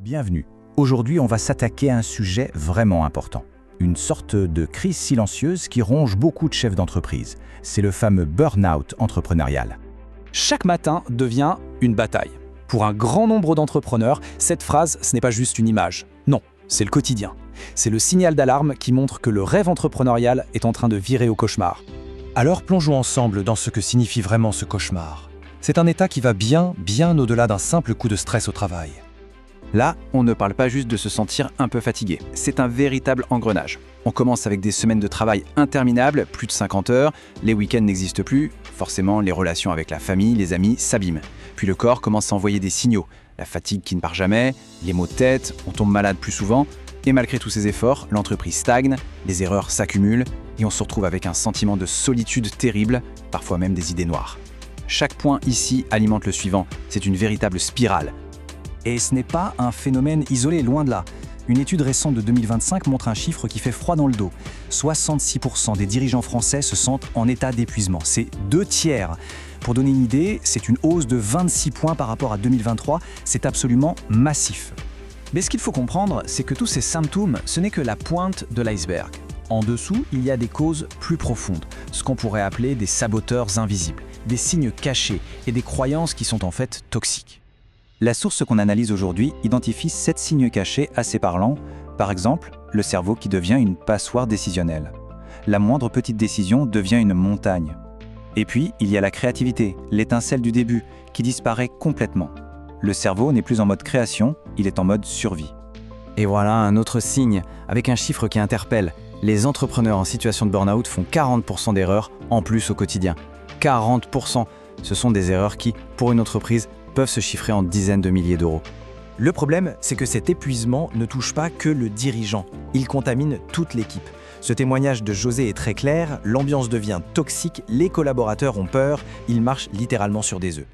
Bienvenue. Aujourd'hui, on va s'attaquer à un sujet vraiment important. Une sorte de crise silencieuse qui ronge beaucoup de chefs d'entreprise. C'est le fameux burn-out entrepreneurial. Chaque matin devient une bataille. Pour un grand nombre d'entrepreneurs, cette phrase, ce n'est pas juste une image. Non, c'est le quotidien. C'est le signal d'alarme qui montre que le rêve entrepreneurial est en train de virer au cauchemar. Alors plongeons ensemble dans ce que signifie vraiment ce cauchemar. C'est un état qui va bien au-delà d'un simple coup de stress au travail. Là, on ne parle pas juste de se sentir un peu fatigué. C'est un véritable engrenage. On commence avec des semaines de travail interminables, plus de 50 heures, les week-ends n'existent plus, forcément les relations avec la famille, les amis s'abîment. Puis le corps commence à envoyer des signaux, la fatigue qui ne part jamais, les maux de tête, on tombe malade plus souvent, et malgré tous ces efforts, l'entreprise stagne, les erreurs s'accumulent, et on se retrouve avec un sentiment de solitude terrible, parfois même des idées noires. Chaque point ici alimente le suivant, c'est une véritable spirale. Et ce n'est pas un phénomène isolé, loin de là. Une étude récente de 2025 montre un chiffre qui fait froid dans le dos. 66% des dirigeants français se sentent en état d'épuisement. C'est 2/3. Pour donner une idée, c'est une hausse de 26 points par rapport à 2023. C'est absolument massif. Mais ce qu'il faut comprendre, c'est que tous ces symptômes, ce n'est que la pointe de l'iceberg. En dessous, il y a des causes plus profondes, ce qu'on pourrait appeler des saboteurs invisibles, des signes cachés et des croyances qui sont en fait toxiques. La source qu'on analyse aujourd'hui identifie 7 signes cachés assez parlants. Par exemple, le cerveau qui devient une passoire décisionnelle. La moindre petite décision devient une montagne. Et puis, il y a la créativité, l'étincelle du début, qui disparaît complètement. Le cerveau n'est plus en mode création, il est en mode survie. Et voilà un autre signe, avec un chiffre qui interpelle. Les entrepreneurs en situation de burn-out font 40% d'erreurs en plus au quotidien. 40%! Ce sont des erreurs qui, pour une entreprise, peuvent se chiffrer en dizaines de milliers d'euros. Le problème, c'est que cet épuisement ne touche pas que le dirigeant, il contamine toute l'équipe. Ce témoignage de José est très clair, l'ambiance devient toxique, les collaborateurs ont peur, ils marchent littéralement sur des œufs.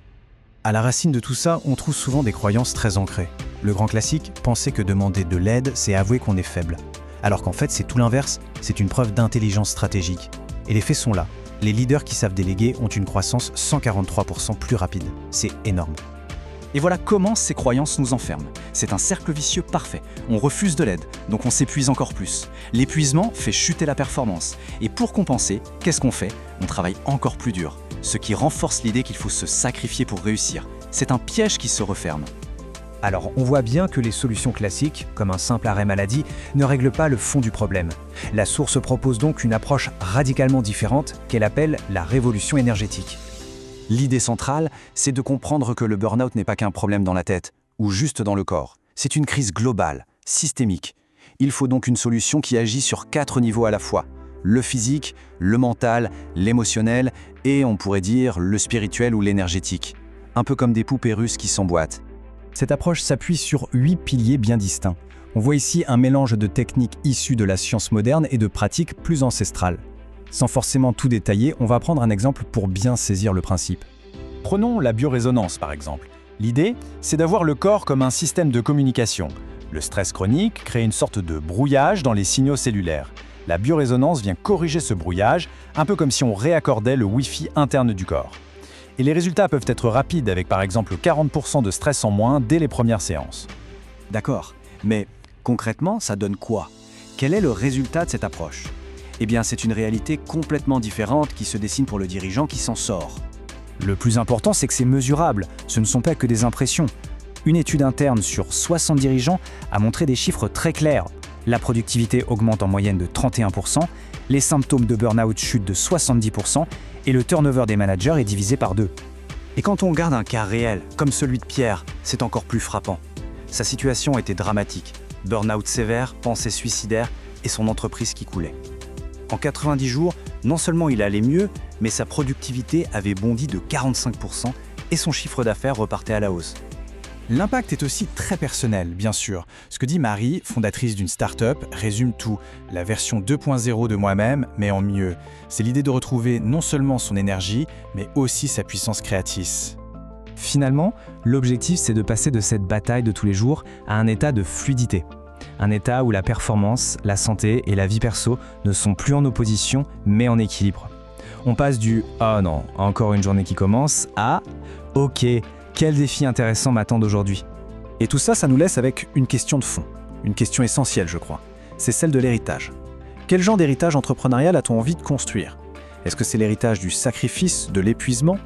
À la racine de tout ça, on trouve souvent des croyances très ancrées. Le grand classique, penser que demander de l'aide, c'est avouer qu'on est faible. Alors qu'en fait, c'est tout l'inverse, c'est une preuve d'intelligence stratégique. Et les faits sont là. Les leaders qui savent déléguer ont une croissance 143% plus rapide. C'est énorme. Et voilà comment ces croyances nous enferment. C'est un cercle vicieux parfait. On refuse de l'aide, donc on s'épuise encore plus. L'épuisement fait chuter la performance. Et pour compenser, qu'est-ce qu'on fait? On travaille encore plus dur. Ce qui renforce l'idée qu'il faut se sacrifier pour réussir. C'est un piège qui se referme. Alors, on voit bien que les solutions classiques, comme un simple arrêt maladie, ne règlent pas le fond du problème. La source propose donc une approche radicalement différente qu'elle appelle la révolution énergétique. L'idée centrale, c'est de comprendre que le burn-out n'est pas qu'un problème dans la tête, ou juste dans le corps. C'est une crise globale, systémique. Il faut donc une solution qui agit sur 4 niveaux à la fois. Le physique, le mental, l'émotionnel et, on pourrait dire, le spirituel ou l'énergétique. Un peu comme des poupées russes qui s'emboîtent. Cette approche s'appuie sur 8 piliers bien distincts. On voit ici un mélange de techniques issues de la science moderne et de pratiques plus ancestrales. Sans forcément tout détailler, on va prendre un exemple pour bien saisir le principe. Prenons la biorésonance par exemple. L'idée, c'est d'avoir le corps comme un système de communication. Le stress chronique crée une sorte de brouillage dans les signaux cellulaires. La biorésonance vient corriger ce brouillage, un peu comme si on réaccordait le Wi-Fi interne du corps. Et les résultats peuvent être rapides avec par exemple 40% de stress en moins dès les premières séances. D'accord, mais concrètement, ça donne quoi? Quel est le résultat de cette approche? Eh bien, c'est une réalité complètement différente qui se dessine pour le dirigeant qui s'en sort. Le plus important, c'est que c'est mesurable. Ce ne sont pas que des impressions. Une étude interne sur 60 dirigeants a montré des chiffres très clairs. La productivité augmente en moyenne de 31%, les symptômes de burn-out chutent de 70% et le turnover des managers est divisé par 2. Et quand on regarde un cas réel, comme celui de Pierre, c'est encore plus frappant. Sa situation était dramatique. Burn-out sévère, pensée suicidaire et son entreprise qui coulait. En 90 jours, non seulement il allait mieux, mais sa productivité avait bondi de 45% et son chiffre d'affaires repartait à la hausse. L'impact est aussi très personnel, bien sûr. Ce que dit Marie, fondatrice d'une start-up, résume tout. La version 2.0 de moi-même, mais en mieux. C'est l'idée de retrouver non seulement son énergie, mais aussi sa puissance créatrice. Finalement, l'objectif, c'est de passer de cette bataille de tous les jours à un état de fluidité. Un état où la performance, la santé et la vie perso ne sont plus en opposition, mais en équilibre. On passe du « oh non, encore une journée qui commence » à « ok, quels défis intéressants m'attendent aujourd'hui ?» Et tout ça, ça nous laisse avec une question de fond, une question essentielle, je crois. C'est celle de l'héritage. Quel genre d'héritage entrepreneurial a-t-on envie de construire? Est-ce que c'est l'héritage du sacrifice, de l'épuisement,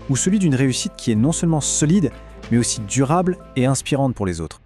ou celui d'une réussite qui est non seulement solide, mais aussi durable et inspirante pour les autres?